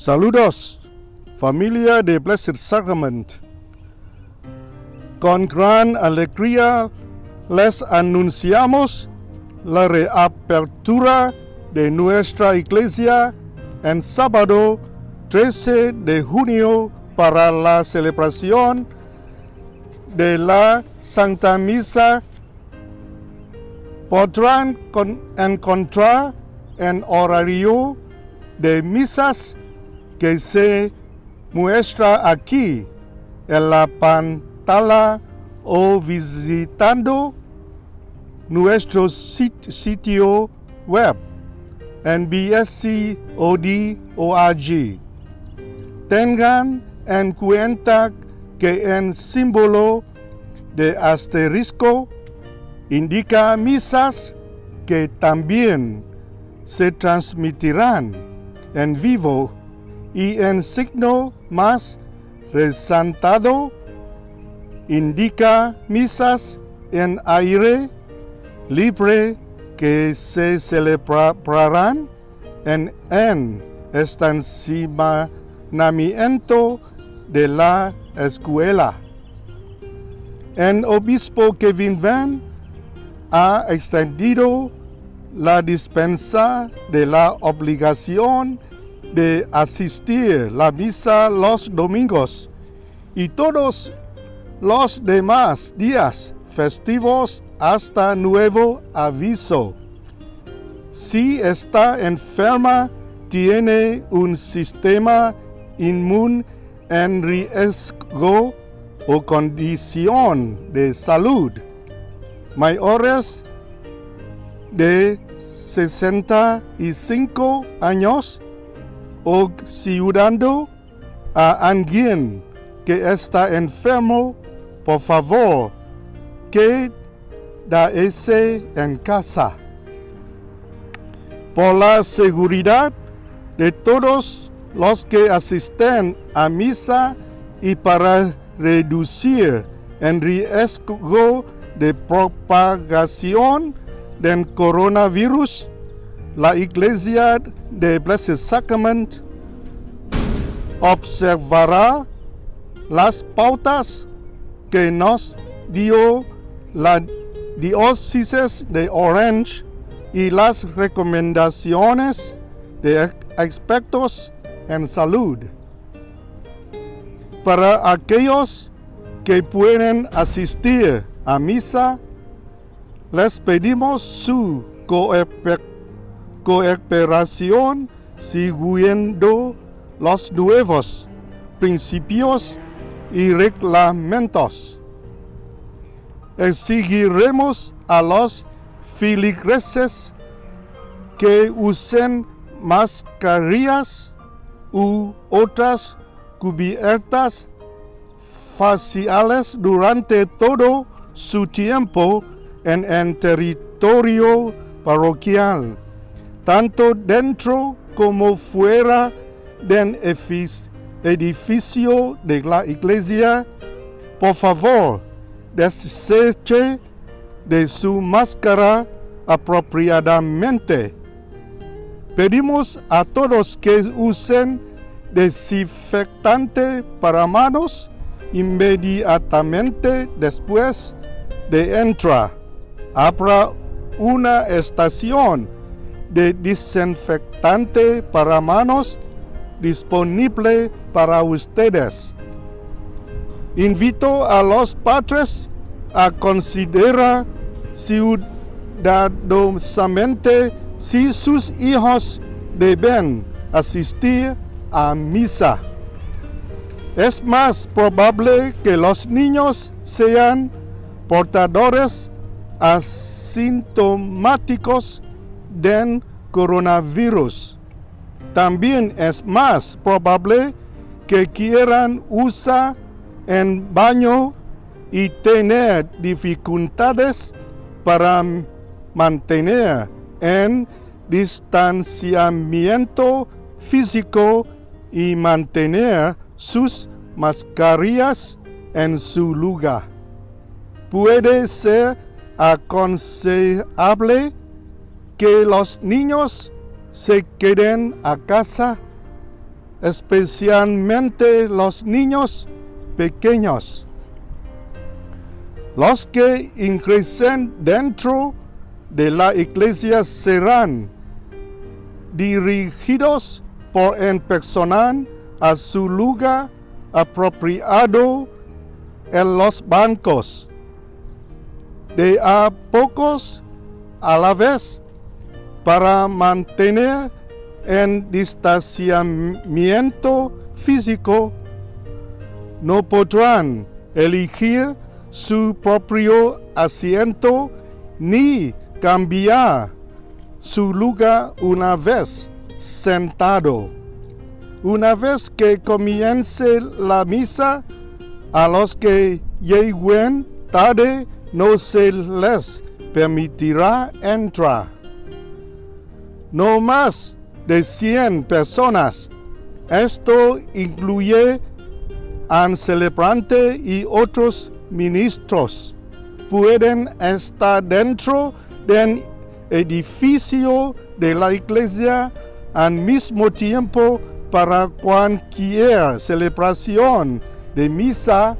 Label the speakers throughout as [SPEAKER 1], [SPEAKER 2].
[SPEAKER 1] Saludos, familia de Blessed Sacrament. Con gran alegría les anunciamos la reapertura de nuestra iglesia en sábado 13 de junio para la celebración de la Santa Misa. Podrán encontrar en horario de misas que se muestra aquí en la pantalla o visitando nuestro sitio web nbsc.org. Tengan en cuenta que el símbolo de asterisco indica misas que también se transmitirán en vivo y en signo más resaltado indica misas en aire libre que se celebrarán en estacionamiento de la escuela. El obispo Kevin Van ha extendido la dispensa de la obligación de asistir a la misa los domingos y todos los demás días festivos hasta nuevo aviso. Si está enferma, tiene un sistema inmune en riesgo o condición de salud, mayores de 65 años, o ayudando a alguien que está enfermo, por favor, quédese en casa. Por la seguridad de todos los que asisten a misa y para reducir el riesgo de propagación del coronavirus, la Iglesia de Blessed Sacrament observará las pautas que nos dio la diócesis de Orange y las recomendaciones de expertos en salud. Para aquellos que pueden asistir a misa, les pedimos su cooperación siguiendo los nuevos principios y reglamentos. Exigiremos a los feligreses que usen mascarillas u otras cubiertas faciales durante todo su tiempo en el territorio parroquial, tanto dentro como fuera del edificio de la iglesia. Por favor, deseche de su máscara apropiadamente. Pedimos a todos que usen desinfectante para manos inmediatamente después de entrar. Habrá una estación de desinfectante para manos disponible para ustedes. Invito a los padres a considerar cuidadosamente si sus hijos deben asistir a misa. Es más probable que los niños sean portadores asintomáticos del coronavirus. También es más probable que quieran usar el baño y tener dificultades para mantener el distanciamiento físico y mantener sus mascarillas en su lugar. Puede ser aconsejable que los niños se queden a casa especialmente los niños pequeños. Los que ingresen dentro de la iglesia serán dirigidos por el personal a su lugar apropiado en los bancos, de a pocos a la vez, para mantener el distanciamiento físico. No podrán elegir su propio asiento ni cambiar su lugar una vez sentado. Una vez que comience la misa, a los que lleguen tarde no se les permitirá entrar. No más de 100 personas. Esto incluye al celebrante y otros ministros. Pueden estar dentro del edificio de la iglesia al mismo tiempo para cualquier celebración de misa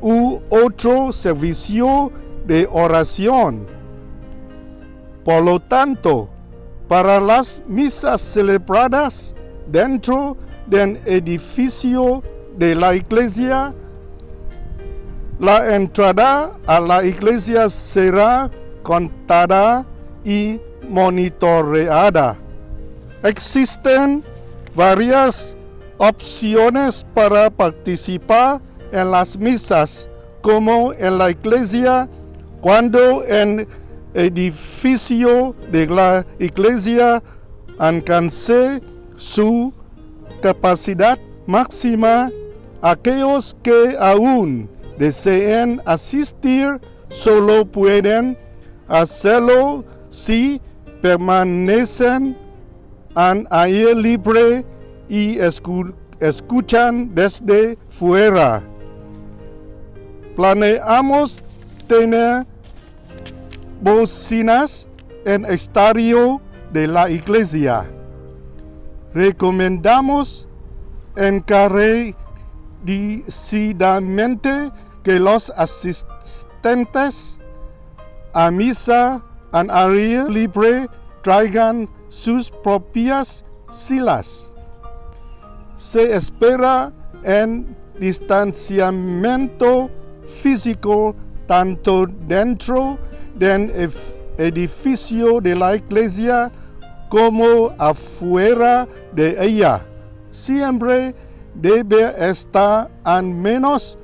[SPEAKER 1] u otro servicio de oración. Por lo tanto, para las misas celebradas dentro del edificio de la iglesia, la entrada a la iglesia será contada y monitoreada. Existen varias opciones para participar en las misas, como en la iglesia, cuando el edificio de la iglesia alcance su capacidad máxima. Aquellos que aún deseen asistir solo pueden hacerlo si permanecen al aire libre y escuchan desde fuera. Planeamos tener bocinas en exterior de la iglesia. Recomendamos encarecidamente que los asistentes a misa al aire libre traigan sus propias sillas. Se espera en distanciamiento físico tanto dentro del edificio de la iglesia como afuera de ella. Siempre debe estar al menos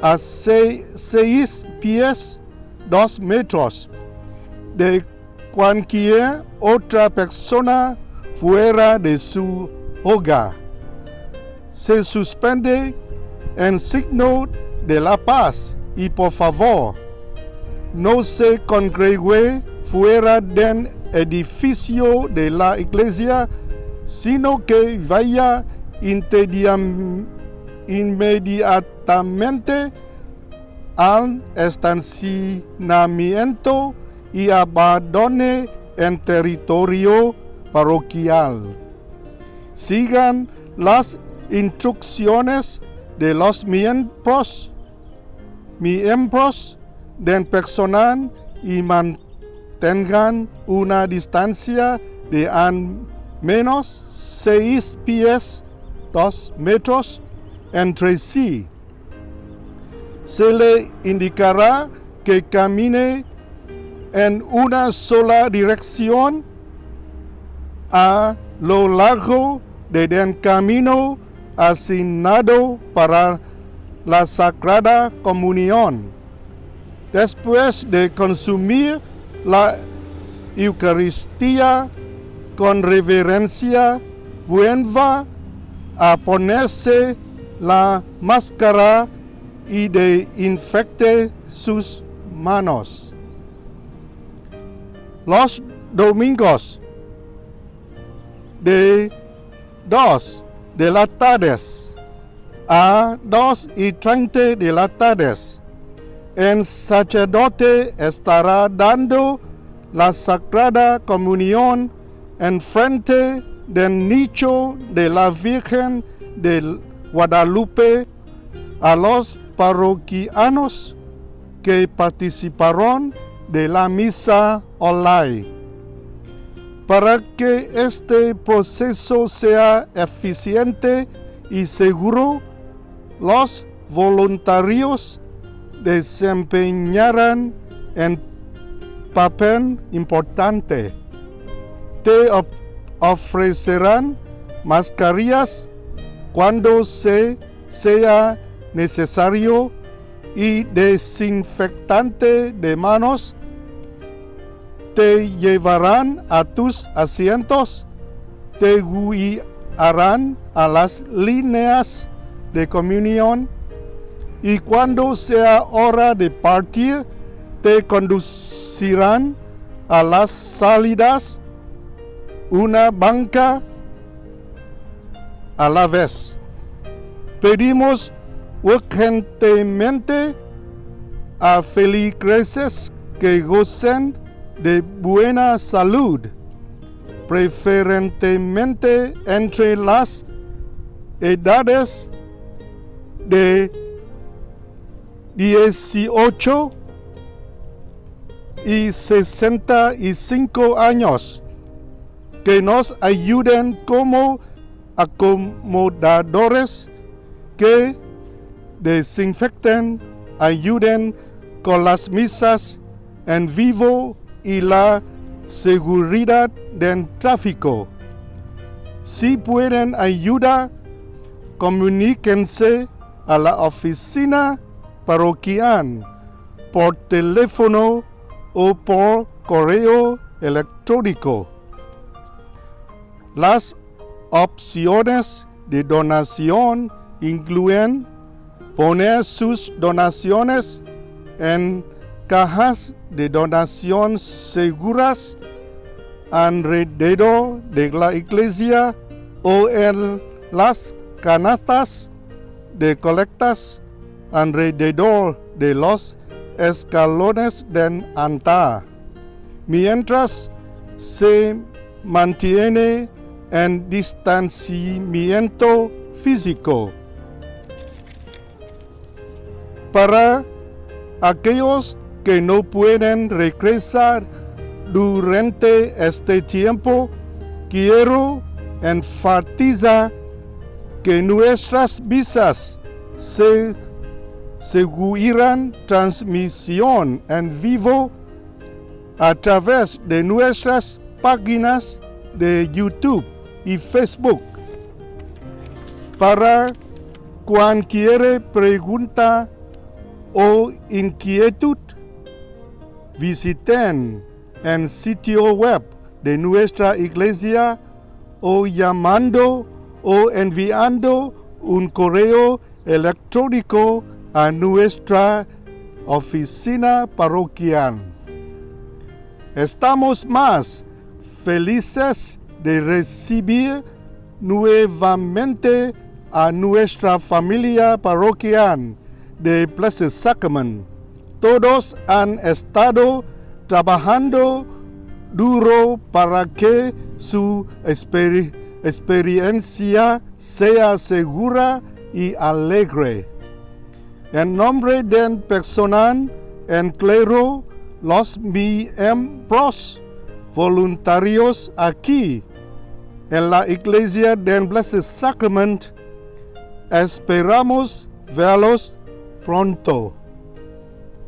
[SPEAKER 1] a 6 pies 2 metros de cualquier otra persona fuera de su hogar. Se suspende en signo de la paz y por favor, no se congregue fuera del edificio de la iglesia, sino que vaya inmediatamente al estacionamiento y abandone el territorio parroquial. Sigan las instrucciones de los miembros del personal y mantengan una distancia de al menos 6 pies 2 metros entre sí. Se le indicará que camine en una sola dirección a lo largo del camino asignado para la Sagrada Comunión. Después de consumir la Eucaristía con reverencia, vuelva a ponerse la máscara y desinfecte sus manos. Los domingos de 2 de la tarde a 2:30 de la tarde, el sacerdote estará dando la Sagrada Comunión en frente del nicho de la Virgen de Guadalupe a los parroquianos que participaron de la misa online. Para que este proceso sea eficiente y seguro, los voluntarios desempeñarán un papel importante. Te ofrecerán mascarillas cuando sea necesario y desinfectante de manos. Te llevarán a tus asientos, te guiarán a las líneas de comunión y cuando sea hora de partir, te conducirán a las salidas, una banca a la vez. Pedimos urgentemente a feligreses que gocen de buena salud, preferentemente entre las edades de 18 y 65 años, que nos ayuden como acomodadores, que desinfecten, ayuden con las misas en vivo y la seguridad del tráfico. Si pueden ayudar, comuníquense a la oficina parroquial por teléfono o por correo electrónico. Las opciones de donación incluyen poner sus donaciones en cajas de donación seguras alrededor de la iglesia o en las canastas de colectas alrededor de los escalones del altar, mientras se mantiene en distanciamiento físico. Para aquellos que no pueden regresar durante este tiempo, quiero enfatizar que nuestras misas se seguirán transmisión en vivo a través de nuestras páginas de YouTube y Facebook. Para cualquier pregunta o inquietud, visiten el sitio web de nuestra iglesia o llamando o enviando un correo electrónico a nuestra oficina parroquial. Estamos más felices de recibir nuevamente a nuestra familia parroquial de Blessed Sacrament. Todos han estado trabajando duro para que su experiencia sea segura y alegre. En nombre del personal en clero, los miembros voluntarios aquí en la iglesia del Blessed Sacrament, esperamos verlos pronto.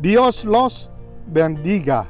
[SPEAKER 1] Dios los bendiga.